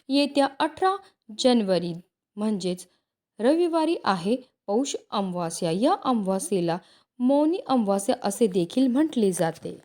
येत्या 18 जानेवारी म्हणजेच रविवारी आहे पौष अमावास्या. या अमावास्येला मौनी अमावास्या असे देखील म्हटले जाते.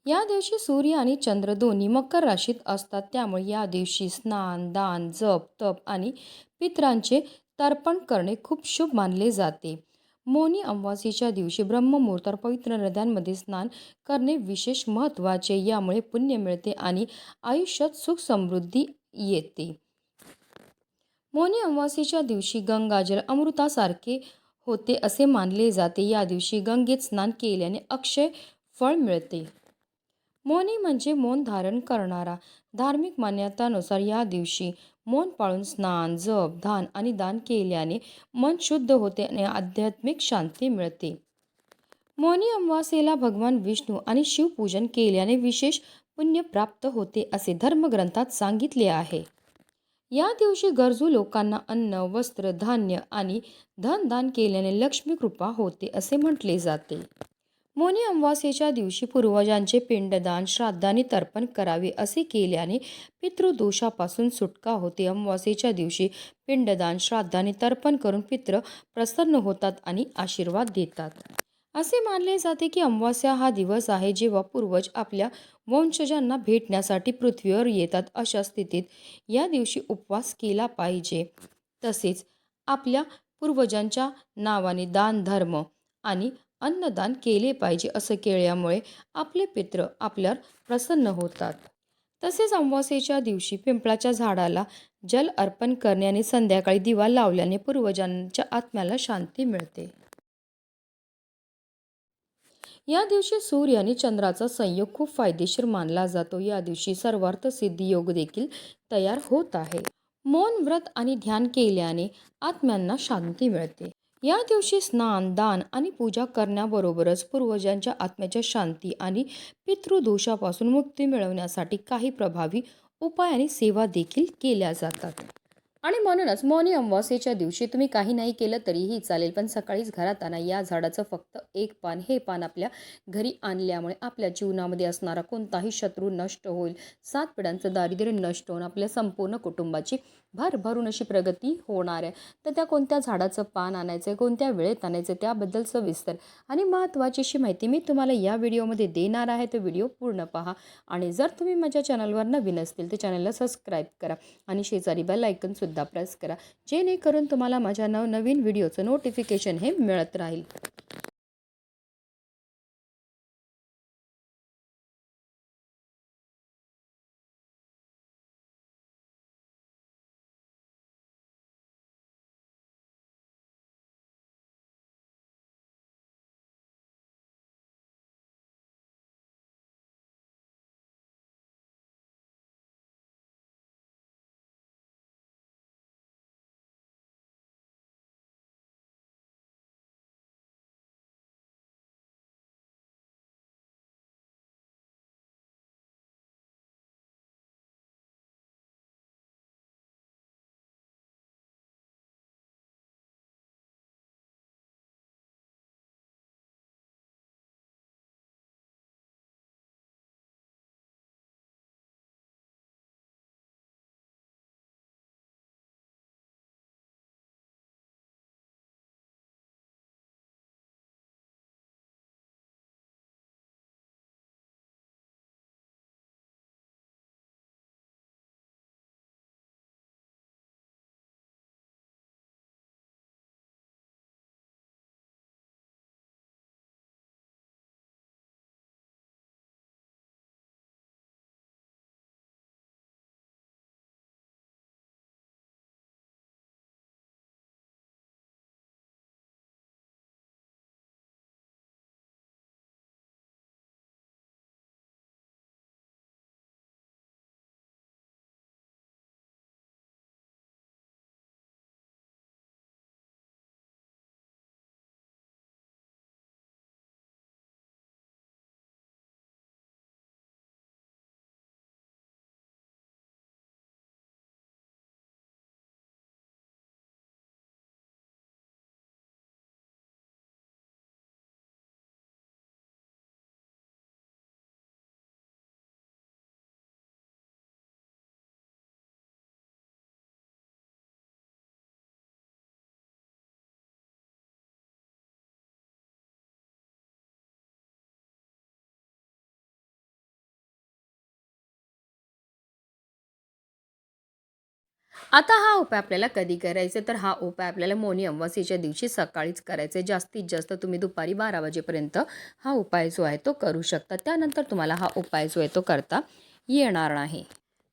या दिवशी सूर्य आणि चंद्र दोन्ही मकर राशीत असतात. त्यामुळे या दिवशी स्नान, दान, जप, तप आणि पितरांचे तर्पण करणे खूप शुभ मानले जाते. मौनी अमावास्येच्या दिवशी ब्रह्ममुहूर्तावर पवित्र नद्यांमध्ये स्नान करणे विशेष महत्त्वाचे. यामुळे पुण्य मिळते आणि आयुष्यात सुख समृद्धी येते. मौनी अमावास्येच्या दिवशी गंगाजल अमृतासारखे होते असे मानले जाते. या दिवशी गंगेत स्नान केल्याने अक्षय फळ मिळते. मौनी म्हणजे मौन धारण करणारा. धार्मिक मान्यतानुसार या दिवशी मौन पाळून स्नान, जप, ध्यान आणि दान केल्याने मन शुद्ध होते आणि आध्यात्मिक शांती मिळते. मौनी अमावास्येला भगवान विष्णू आणि शिवपूजन केल्याने विशेष पुण्य प्राप्त होते असे धर्मग्रंथात सांगितले आहे. या दिवशी गरजू लोकांना अन्न, वस्त्र, धान्य आणि धन दान केल्याने लक्ष्मी कृपा होते असे म्हटले जाते. मौनी अमावास्येच्या दिवशी पूर्वजांचे पिंडदान, श्राद्ध आणि तर्पण करावे. असे केल्याने पितृदोषापासून सुटका होते. अमावास्येच्या दिवशी पिंडदान, श्राद्ध आणि तर्पण करून पितृ प्रसन्न होतात आणि आशीर्वाद देतात. असे मानले जाते की अमावास्या हा दिवस आहे जेव्हा पूर्वज आपल्या वंशजांना भेटण्यासाठी पृथ्वीवर येतात. अशा स्थितीत या दिवशी उपवास केला पाहिजे. तसेच आपल्या पूर्वजांच्या नावाने दान, धर्म आणि अन्नदान केले पाहिजे. असं केल्यामुळे आपले पितृ आपल्यावर प्रसन्न होतात. तसेच अमावास्येच्या दिवशी पिंपळाच्या झाडाला जल अर्पण करणे आणि संध्याकाळी दिवा लावल्याने पूर्वजांच्या आत्म्याला शांती मिळते. या दिवशी सूर्य आणि चंद्राचा संयोग खूप फायदेशीर मानला जातो. या दिवशी सर्वार्थ सिद्धी योग देखील तयार होत आहे. मौन व्रत आणि ध्यान केल्याने आत्म्यांना शांती मिळते. या दिवशी स्नान, दान आणि पूजा करण्याबरोबरच पूर्वजांच्या आत्म्याच्या शांती आणि पितृदोषापासून मुक्ती मिळवण्यासाठी काही प्रभावी उपाय आणि सेवा देखील केल्या जातात. आणि म्हणूनच मौनी अमावास्येच्या दिवशी तुम्ही काही नाही केलं तरीही चालेल, पण सकाळीच घरात आणा. या झाडाचं फक्त एक पान, हे पान आपल्या घरी आणल्यामुळे आपल्या जीवनामध्ये असणारा कोणताही शत्रू नष्ट होईल. 7 पिढ्यांचं दारिद्र्य नष्ट होऊन आपल्या संपूर्ण कुटुंबाची भरभरून अशी प्रगती होणार आहे. तर त्या कोणत्या झाडाचं पान आणायचं आहे, कोणत्या वेळेत आणायचं, त्याबद्दल सविस्तर आणि महत्त्वाची अशी माहिती मी तुम्हाला या व्हिडिओमध्ये देणार आहे. तर व्हिडिओ पूर्ण पहा. आणि जर तुम्ही माझ्या चॅनलवर नवीन असतील तर चॅनलला सबस्क्राईब करा आणि शेजारी बेल आयकॉन सुद्धा प्रेस करा, जेणेकरून तुम्हाला माझ्या नवनवीन व्हिडिओचं नोटिफिकेशन हे मिळत राहील. आता हा उपाय आपल्याला कधी करायचा तर हा उपाय आपल्याला मौनी अमावस्येच्या दिवशी सकाळीच करायचा आहे. जास्तीत जास्त तुम्ही दुपारी 12 वाजेपर्यंत हा उपाय जो आहे तो करू शकता. त्यानंतर तुम्हाला हा उपाय जो आहे तो करता येणार नाही.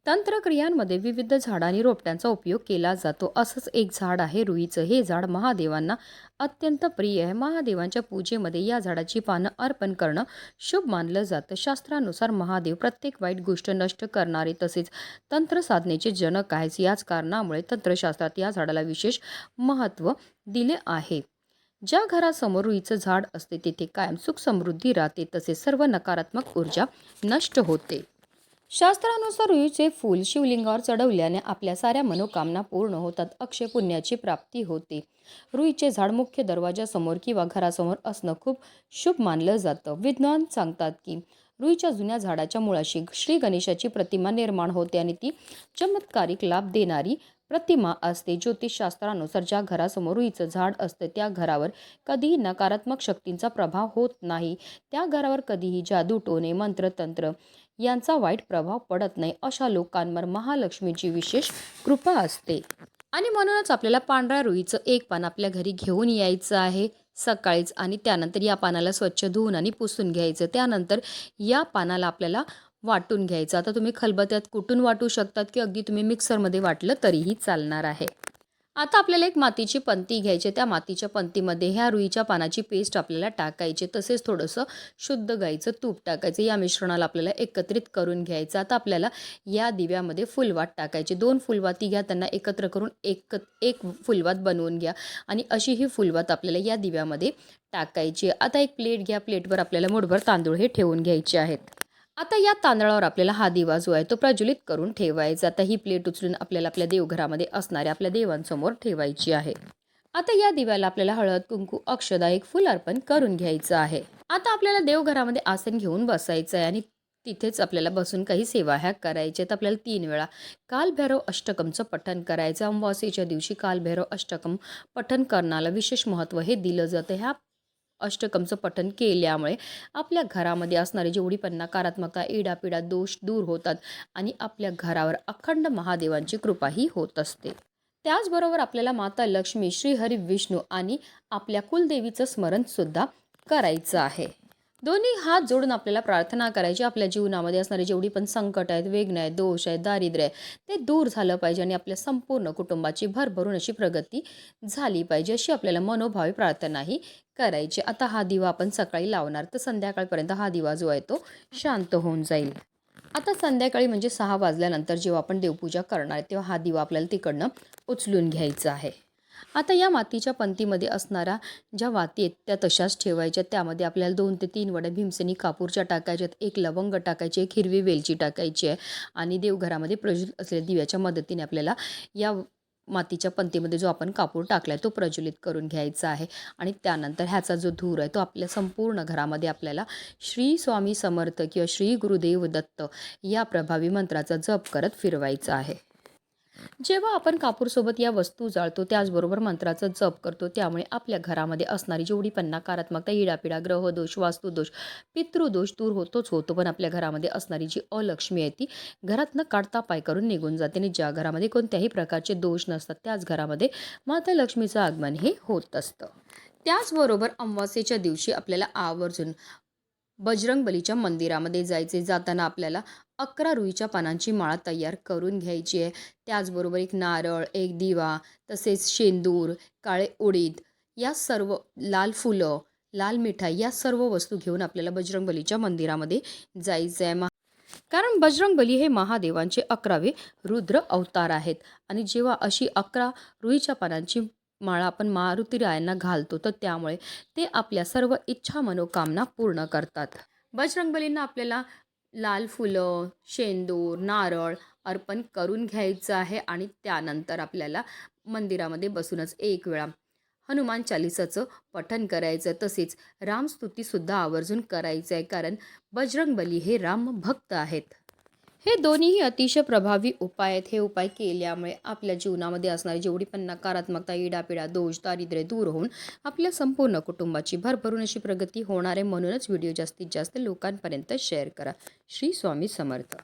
तंत्रक्रियांमध्ये विविध झाड आणि रोपट्यांचा उपयोग केला जातो. असंच एक झाड आहे रुईचं. हे झाड महादेवांना अत्यंत प्रिय आहे. महादेवांच्या पूजेमध्ये या झाडाची पानं अर्पण करणं शुभ मानलं जातं. शास्त्रानुसार महादेव प्रत्येक वाईट गोष्ट नष्ट करणारे तसेच तंत्रसाधनेचे जनक आहेत. याच कारणामुळे तंत्रशास्त्रात या झाडाला विशेष महत्त्व दिले आहे. ज्या घरासमोर रुईचं झाड असते तिथे कायम सुख समृद्धी राहते तसेच सर्व नकारात्मक ऊर्जा नष्ट होते. शास्त्रानुसार रुईचे फूल शिवलिंगावर चढवल्याने आपल्या साऱ्या मनोकामना पूर्ण होतात. अक्षय पुण्याची प्राप्ती होते. रुईचे झाड मुख्य दरवाजासमोर किंवा घरासमोर असणं खूप शुभ मानलं जातं. विद्वान सांगतात की रुईच्या जुन्या झाडाच्या मुळाशी श्री गणेशाची प्रतिमा निर्माण होते आणि ती चमत्कारिक लाभ देणारी प्रतिमा असते. ज्योतिषशास्त्रानुसार ज्या घरासमोर रुईचं झाड असतं त्या घरावर कधीही नकारात्मक शक्तींचा प्रभाव होत नाही. त्या घरावर कधीही जादू टोणे मंत्रतंत्र यांचा वाईट प्रभाव पडत नाही. अशा लोकांवर महालक्ष्मीची विशेष कृपा असते. आणि म्हणूनच आपल्याला पांढऱ्या रुईचं एक पान आपल्या घरी घेऊन यायचं आहे सकाळीच आणि त्यानंतर या पानाला स्वच्छ धुवून आणि पुसून घ्यायचं. त्यानंतर या पानाला आपल्याला वाटून घ्यायचं. आता तुम्ही खलबत्त्यात कुटून वाटू शकतात की अगदी तुम्ही मिक्सरमध्ये वाटलं तरीही चालणार आहे. आता आपल्याला एक मातीची पंती घ्यायची. त्या मातीच्या पंतीमध्ये ह्या रुईच्या पानाची पेस्ट आपल्याला टाकायची. तसेच थोडंसं शुद्ध गाईचं तूप टाकायचं. या मिश्रणाला आपल्याला एकत्रित करून घ्यायचं. आता आपल्याला या दिव्यामध्ये फुलवात टाकायची. 2 फुलवाती घ्या, त्यांना एकत्र करून एक फुलवात बनवून घ्या आणि अशी ही फुलवात आपल्याला या दिव्यामध्ये टाकायची. आता एक प्लेट घ्या. प्लेटवर आपल्याला मुठभर तांदूळ हे ठेवून घ्यायचे आहेत. आता या तांदळावर आपल्याला हा दिवा जो आहे तो प्रज्वलित करून ठेवायचा. आता ही प्लेट उचलून आपल्याला आपल्या देवघरामध्ये असणाऱ्या आपल्या देवांसमोर ठेवायची आहे. आता या दिव्याला आपल्याला हळद कुंकू अक्षदा एक फुल अर्पण करून घ्यायचं आहे. आता आपल्याला देवघरामध्ये आसन घेऊन बसायचं आहे आणि तिथेच आपल्याला बसून काही सेवा ह्या करायच्या आहेत. आपल्याला 3 वेळा कालभैरव अष्टकमचं पठण करायचं. अमावास्येच्या दिवशी कालभैरव अष्टकम पठण करण्याला विशेष महत्त्व हे दिलं जातं. ह्या अष्टकमचं पठण केल्यामुळे आपल्या घरामध्ये असणारी जेवढी पण नकारात्मकता इडापिडा दोष दूर होतात आणि आपल्या घरावर अखंड महादेवांची कृपाही होत असते. त्याचबरोबर आपल्याला माता लक्ष्मी श्रीहरी विष्णू आणि आपल्या कुलदेवीचं स्मरण सुद्धा करायचं आहे. दोन्ही हात जोडून आपल्याला प्रार्थना करायची. आपल्या जीवनामध्ये असणारे जेवढी पण संकट आहेत वेदना आहेत दोष आहेत दारिद्र्य आहे ते दूर झालं पाहिजे आणि आपल्या संपूर्ण कुटुंबाची भरभरून अशी प्रगती झाली पाहिजे अशी आपल्याला मनोभावी प्रार्थनाही करायची. आता हा दिवा आपण सकाळी लावणार तर संध्याकाळपर्यंत हा दिवा जो आहे तो शांत होऊन जाईल. आता संध्याकाळी म्हणजे 6 वाजल्यानंतर जेव्हा आपण देवपूजा करणार आहे तेव्हा हा दिवा आपल्याला तिकडनं उचलून घ्यायचा आहे. आता या मातीच्या पंतीमध्ये असणाऱ्या ज्या वाती आहेत त्या तशाच ठेवायच्या. त्यामध्ये आपल्याला 2 ते 3 वड्या भीमसेनी कापूरच्या टाकायच्यात, 1 लवंग टाकायची, 1 हिरवी वेलची टाकायची आहे आणि देवघरामध्ये प्रज्वलित असलेल्या दिव्याच्या मदतीने आपल्याला या मातीच्या पंतीमध्ये जो आपण कापूर टाकला आहे तो प्रज्वलित करून घ्यायचा आहे आणि त्यानंतर ह्याचा जो धूर आहे तो आपल्या संपूर्ण घरामध्ये आपल्याला श्री स्वामी समर्थ किंवा श्री गुरुदेव दत्त या प्रभावी मंत्राचा जप करत फिरवायचा आहे. जेव्हा आपण कापूरसोबत या वस्तू जाळतो त्याचबरोबर मंत्राचा जप करतो त्यामुळे आपल्या घरामध्ये असणारी जेवढी पण नकारात्मकता इडापिडा ग्रहदोष वास्तुदोष पितृदोष दूर होतो पण आपल्या घरामध्ये असणारी जी अलक्ष्मी आहे ती घरातनं काढता पाय करून निघून जाते आणि ज्या घरामध्ये कोणत्याही प्रकारचे दोष नसतात त्याच घरामध्ये माता लक्ष्मीचं आगमन हे होत असतं. त्याचबरोबर अमावास्येच्या दिवशी आपल्याला आवर्जून बजरंगबलीच्या मंदिरामध्ये जायचे. जाताना आपल्याला 11 रुईच्या पानांची माळा तयार करून घ्यायची आहे. त्याचबरोबर एक नारळ, एक दिवा, तसेच शेंदूर, काळे उडीद या सर्व लाल फुलं, लाल मिठाई या सर्व वस्तू घेऊन आपल्याला बजरंगबलीच्या मंदिरामध्ये जायचं आहे. कारण बजरंगबली हे महादेवांचे 11वे रुद्र अवतार आहेत आणि जेव्हा अशी 11 रुईच्या पानांची माळा आपण मारुतीरायांना घालतो तर त्यामुळे ते आपल्या सर्व इच्छा मनोकामना पूर्ण करतात. बजरंगबलींना आपल्याला लाल फुलं, शेंदूर, नारळ अर्पण करून घ्यायचं आहे आणि त्यानंतर आपल्याला मंदिरामध्ये बसूनच 1 वेळा हनुमान चालिसाचं पठण करायचं. तसेच रामस्तुतीसुद्धा आवर्जून करायचं आहे कारण बजरंगबली हे राम भक्त आहेत. हे दोन्हीही अतिशय प्रभावी उपाय आहेत. हे उपाय केल्यामुळे आपल्या जीवनामध्ये असणारी जेवढी पण नकारात्मकता इडापिडा दोष दारिद्र्य दूर होऊन आपल्या संपूर्ण कुटुंबाची भरभरून अशी प्रगती होणार आहे. म्हणूनच व्हिडिओ जास्तीत जास्त लोकांपर्यंत शेअर करा. श्री स्वामी समर्थ.